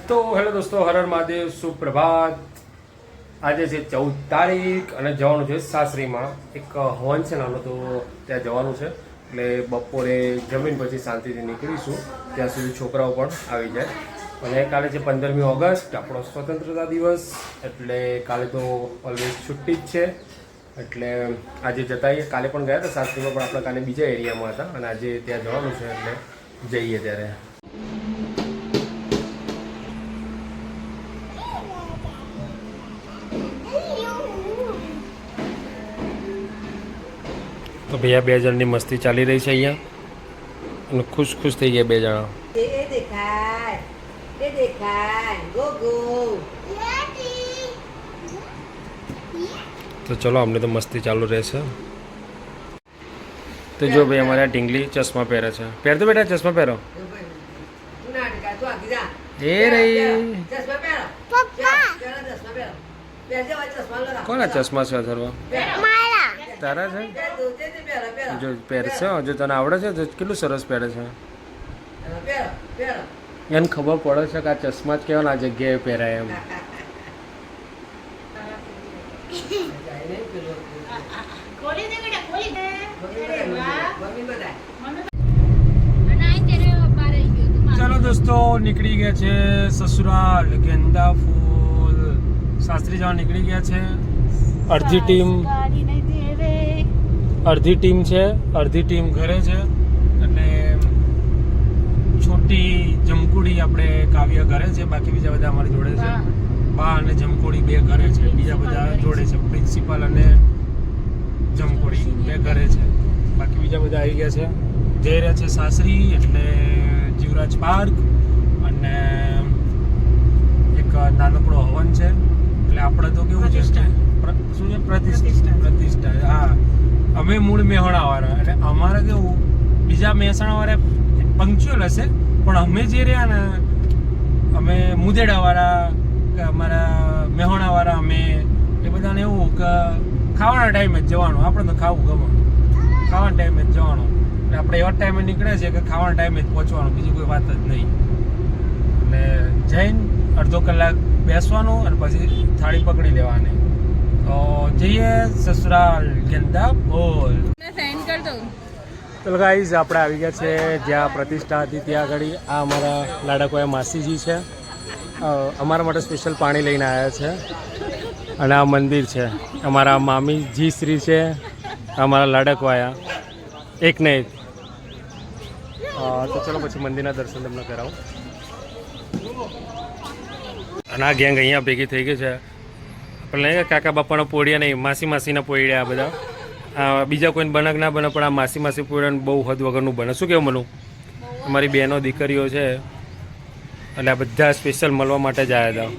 તો હેલો દોસ્તો, હર હર મહાદેવ, સુપ્રભાત। આજે છે 14 તારીખ અને જવાનું છે સાસરીમાં। એક હવન છે નાનો, તો ત્યાં જવાનું છે। એટલે બપોરે જમીન પછી શાંતિથી નીકળીશું, ત્યાં સુધી છોકરાઓ પણ આવી જાય। અને કાલે છે 15મી ઓગસ્ટ, આપણો સ્વતંત્રતા દિવસ, એટલે કાલે તો ઓલવેઝ છુટ્ટી જ છે। એટલે આજે જતા આવીએ। કાલે પણ ગયા હતા સાસરીમાં, પણ આપણે કાલે બીજા એરિયામાં હતા અને આજે ત્યાં જવાનું છે, એટલે જઈએ ત્યારે। તો ભૈયા બે જણની મસ્તી ચાલી રહી છે અહીંયા, અને ખુશ ખુશ થઈ ગયા બે જણા। તો ચલો, અમને તો મસ્તી ચાલુ રહેશે। તો જો ભાઈ, અમારે ઢીંગલી ચશ્મા પહેરે છે। પહેર દો બેટા, ચશ્મા પહેરો। એ રહી કોના ચશ્મા છે અથર્વા? તારા છે? જો પહેરશે, જો તને આવડે છે તો કેટલું સરસ પહેરે છે। એને ખબર પડે છે કે આ ચશ્મા જ કેવા આ જગ્યાએ પહેરાય એમ। ચાલો દોસ્તો, નીકળી ગયા છે સસુરાલ। ગેંદા ફૂલ શાસ્ત્રી જવા નીકળી ગયા છે। અડધી ટીમ છે, અડધી ટીમ ઘરે છે। એટલે છોટી જમકુડી આપણે કાવ્ય ઘરે છે, બાકી બીજા બધા અમારી જોડે છે। બા અને જમકુડી બે ઘરે છે, બીજા બધા જોડે છે। પ્રિન્સિપાલ અને જમકુડી બે ઘરે છે, બાકી બીજા બધા આવી ગયા છે। જઈ રહ્યા છે સાસરી, એટલે જીવરાજ પાર્ક, અને એક નાનકડો હવન છે। એટલે આપણે તો કેવું છે, શું છે, પ્રતિષ્ઠા। હા, અમે મૂળ મહેસાણાવાળા, એટલે અમારે કેવું, બીજા મહેસાણાવાળા પંક્ચ્યુઅલ હશે, પણ અમે જે રહ્યા ને, અમે મુદેડાવાળા કે અમારા મહેસાણાવાળા, અમે એ બધાને એવું કે ખાવાના ટાઈમે જ જવાનું। આપણે તો ખાવું ગમે, ખાવાના ટાઈમે જ જવાનું। એટલે આપણે એવા ટાઈમે નીકળે છે કે ખાવાના ટાઈમે જ પહોંચવાનું, બીજી કોઈ વાત જ નહીં। એટલે જઈને અડધો કલાક બેસવાનું અને પછી થાળી પકડી લેવાની। તો જઈએ સસુરાલ ગેંદા ફૂલ। ચલો ગાઈઝ, આપણે આવી ગયા છે જ્યાં પ્રતિષ્ઠા હતી ત્યાં આગળ। આ અમારા લાડકોયા માસીજી છે, અમારા માટે સ્પેશિયલ પાણી લઈને આવ્યા છે। અને આ મંદિર છે, અમારા મામીજી શ્રી છે, અમારા લાડકવાયા એક ને એક। તો ચલો પછી મંદિરના દર્શન તમને કરાવું। અને આ ગેંગ અહીંયા ભેગી થઈ ગઈ છે। આપણે કાકા બાપાના પોળિયા નહીં, માસીના પોળિયા આ બધા। બીજા કોઈને બનક ના બને, પણ આ માસી પોળિયાને બહુ હદ વગરનું બને। શું કેવું મનું? અમારી બહેનો દીકરીઓ છે, એટલે આ બધા સ્પેશિયલ મળવા માટે જ આવ્યા હતા।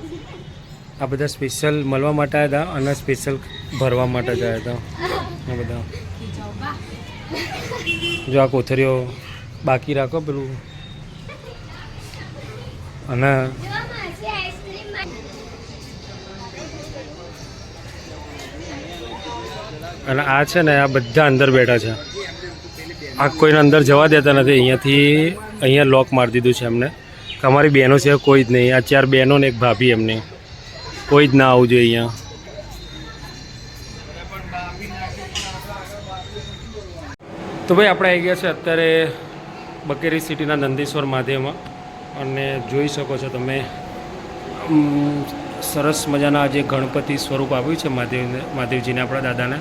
આ બધા સ્પેશિયલ મળવા માટે આવ્યા હતા અને સ્પેશિયલ ભરવા માટે જ આવ્યા હતા। આ બધા જો આ કોથરીઓ બાકી રાખો પેલું। અને આ છે ને, આ બધા અંદર બેઠા છે। આ કોઈને અંદર જવા દેતા નથી। અહીંયા લોક મારી દીધું છે એમને, કે અમારી બહેનો છે કોઈ જ નહીં। આ 4 બહેનો ને એક ભાભી, એમની કોઈ જ ના આવવું જોઈએ અહીંયા। તો ભાઈ, આપણે આવી ગયા છે અત્યારે બકેરી સિટીના નંદીશ્વર મહાદેવમાં, અને જોઈ શકો છો તમે સરસ મજાના જે ગણપતિ સ્વરૂપ આવ્યું છે મહાદેવજીને, આપણા દાદાને।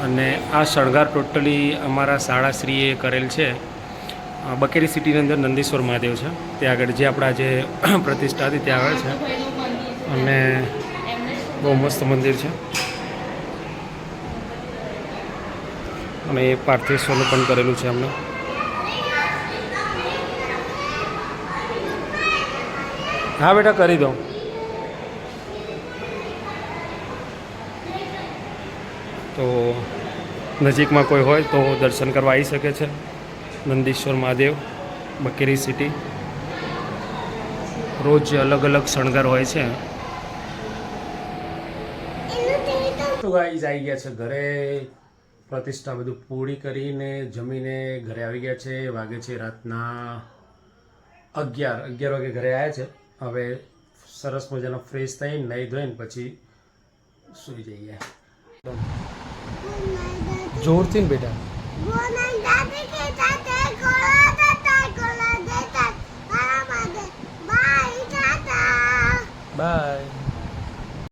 અને આ શણગાર ટોટલી અમારા શાળાશ્રીએ કરેલ છે। બકેરી સિટીની અંદર નંદીશ્વર મહાદેવ છે, ત્યાં આગળ જે આપણા જે પ્રતિષ્ઠા હતી ત્યાં આગળ છે। અને બહુ મસ્ત મંદિર છે, અને એ પાર્થેશ્વરનું પણ કરેલું છે અમને। હા બેટા, કરી દો। તો નજીકમાં કોઈ હોય તો દર્શન કરવા આવી શકે છે। નંદીશ્વર મહાદેવ, બકેરી સિટી। રોજ અલગ અલગ શણગાર હોય છે। તો ગાઈઝ આવી ગયા છે ઘરે, પ્રતિષ્ઠા બધું પૂરી કરીને જમીને ઘરે આવી ગયા છે। વાગે છે રાતના 11 વાગે ઘરે આવ્યા છે। હવે સરસ મજાનો ફ્રેશ થઈને નાહી ધોઈને પછી સૂઈ જઈએ જોરથી ને બેટા